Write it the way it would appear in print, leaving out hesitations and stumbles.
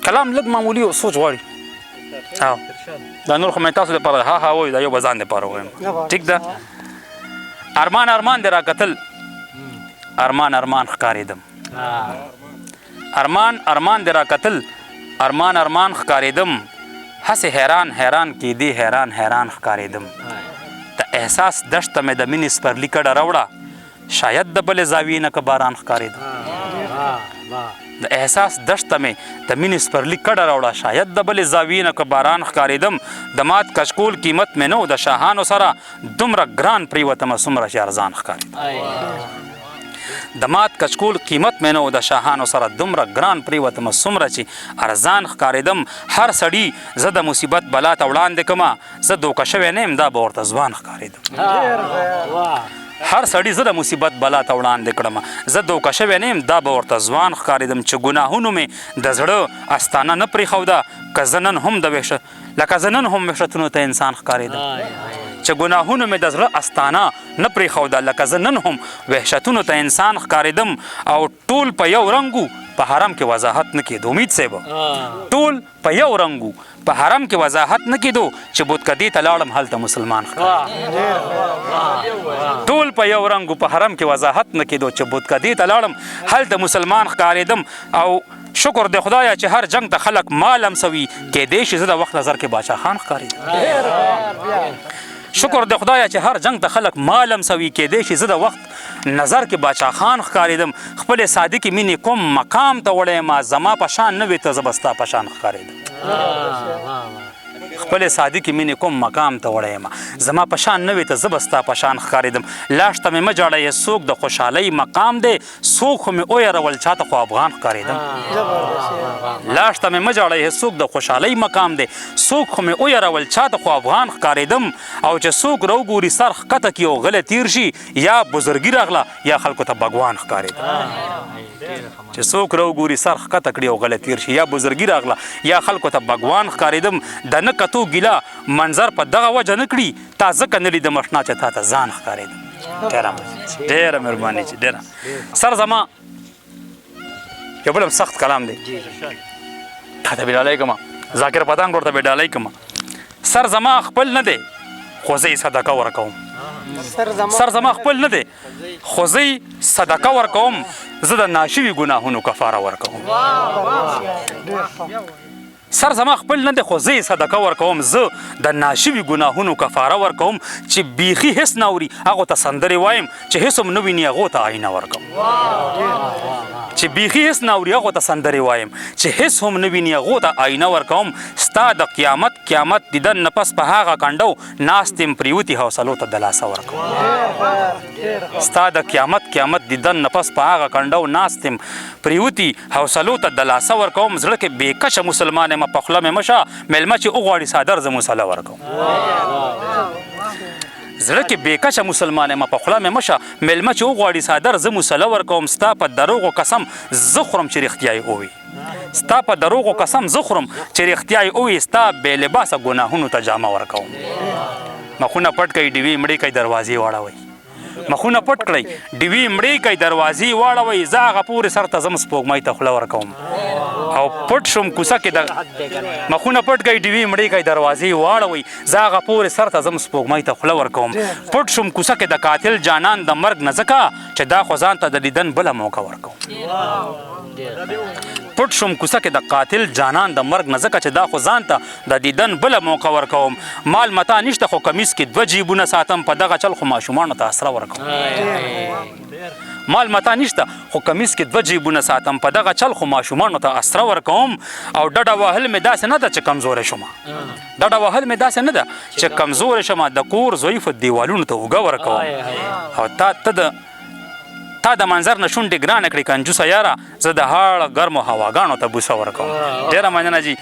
کلام لږ معمولي او سوچ غواړي. دا نور خو مې تاسو دپاره ها وایو، دا یو به ځان دپاره وایم. ټیک ده. ارمان دې راکتل، ارمان ښکارېدم. ارمان دې راکتل، ارمان ښکارېدم. هسې حیران کېدې، حیران ښکارېدم. د احساس دشته مې د مینې سپرلي کډه راوړه، شاید د بلې زاویې نه که باران ښکارېدم. د احساس دشته مې د مینې سپرلي کډه راوړه، شاید د بلې زاویې نه که باران ښکارېدم. د مات کچکول قیمت مې نه و د شاهانو سره، دومره ګران پرېوتمه څومره چې ارزان ښکارېدم. د مات کچکول قیمت مې نه و د شاهانو سره، دومره ګران پرېوتمه څومره چې ارزان ښکارېدم. هر سړي زه د مصیبت بلا ته وړاندې کړمه، زه دوکه شوی نه یم دا به ورته ځوان ښکارېدم. هر سړي زه د مصیبت بلا ته وړاندې کړمه، زه دوکه شوی نه یم دا به ورته ځوان ښکارېدم. چې ګناهونو مې د زړه استانه نه پرېښوده، که زه نن هم وحشتونو ته انسان ښکارېدم. چې ګناهونو مې د زړه استانه نه پرېښوده، لکه زه نن هم وحشتونو ته انسان ښکارېدم. او ټول په یو رنګو په حرم کې وضاحت نه کېدو. امید صاحب ټول په یو رنګو په حرم کې وضاحت نه کېدو، چې بتکدې ته لاړم هلته مسلمان ښکارېدم. ټول په یو رنګو په حرم کې وضاحت نه کېدو، چې بتکدې ته لاړم هلته مسلمان ښکارېدم. او شکر د خدایه چې هر جنگ ته خلک مالم سوي، کېدی شي زه د وخت نظر کې باچا خان ښکارېدم. شکر د خدایه چې هر جنگ ته خلک مالم سوي، کېدی شي زه د وخت نظر کې باچا خان ښکارېدم. خپلې صادقې مینې کوم مقام ته وړی ما، زما په شان نه وې ته زه به ستا په شان ښکارېدم. خپلې صادقې مینې کوم مقام ته وړی یم، زما په شان نه وې ته زه به ستا په شان ښکارېدم. لاش ته مې مه جاړه څوک د خوشحالۍ مقام دی، څوک خو مې ویرول چاته خو افغان ښکارېدم. لاش ته مې مه جاړه څوک د خوشحالۍ مقام دی، څوک خو مې ویرول چاته خو افغان ښکارېدم. او چې څوک راوګوري سر ښکته کړي او غلی تیر شي، یا بزرګي راغله یا خلکو ته بګوان ښکارېدم. چې څوک راوګوري سر ښکته کړي او غلی تیر شي، یا بزرګي راغله یا خلکو ته بګوان ښکارېدم. د نه کتو ګیله منظر په دغه وجه نه کړي، تا ځکه نه لیدم اشنا چې تا ته ځان ښکارېدم. ډېره مهرباني چې ډېره. سر زما یو بل هم سخت کلام دی، تا ته به ډالۍ کړمه، ذاکر پتنګ ورته به ډالۍ کړمه. سر زما خپل نه دی خو زه یې صدقه ورکوم. سر زما خپل نه دی خو زه یې صدقه ورکوم. زه د ناشوي ګناهونو کفاره ورکوم. سر زما خپل نه دی خو زه یې صدقه ورکوم. زه د ناشوي ګناهونو کفاره ورکوم. چې بیخي هېڅ نه اوري هغو ته سندرې وایم، چې هېڅ هم نه ویني هغو ته آینه ورکوم. چې بیخي هېڅ نه اوري هغو ته سندرې وایم، چې هېڅ هم نه ویني هغو ته آینه ورکوم. ستا د قیامت دیدن نه پس په هغه کنډو ناست یم پریوتي حوصلو ته دلاسه ورکوم. ستا د قیامت دیدن نه پس په هغه کنډو ناست یم پریوتي حوصلو ته دلاسه ورکوم. زړه کې بېکشه مسلمان یم په خوله مې مشه، میلمه چې وغواړي څادر زه مصله ورکوم. زړه کې بېکشه مسلمان یم په خوله مې مشه، میلمه چې وغواړي څادر زه مصله ورکوم. ستا په دروغو قسم زه خورم چې رښتیا یې ووي، ستا په دروغو قسم زه خورم چې رښتیا یې ووي. ستا بې لباسه ګناهونو ته جامه ورکوم. مخونه پټ کړئ ډیوې مړې کړئ دروازې واړوئ. مخونه پټ کړئ ډیوې مړې کړئ دروازې واړوئ. زه هغه پورې سر ته ځم سپوږمۍ ته خوله ورکوم. او پټ شم کوڅه کې د مخونه پټ کړئ ډیوې مړې کړئ دروازې واړوئ. زه هغه پورې سر ته ځم سپوږمۍ ته خوله ورکوم. پټ شم کوڅه کې د قاتل جانان د مرګ نه ځکه چې دا خو ځان ته د لیدن بله موقع ورکوم. پټ شم کوڅه کې د قاتل جانان د مرګ نه ځکه چې دا خو ځان ته د دیدن بله موقع ورکوم. مال متا نشته خو کمیس کې 2 جیبونه ساتم، په دغه چل خو ماشومانو ته اسره ورکوم. مال متا نشته خو کمیس کې 2 جیبونه ساتم، په دغه چل خو ماشومانو ته اسره ورکوم. او ډډه وهل مې داسې نه ده چې کمزوری شمه، ډډه وهل مې داسې نه ده چې کمزوری شمه. د کور ضعیفو دیوالونو ته اوږه ورکوم. او تا د منظر نه شونډې ګرانه کړې کنجوسه یاره، زه د هاړه ګرمو هواګانو ته بوسه ورکوم. ډېره مننه جي.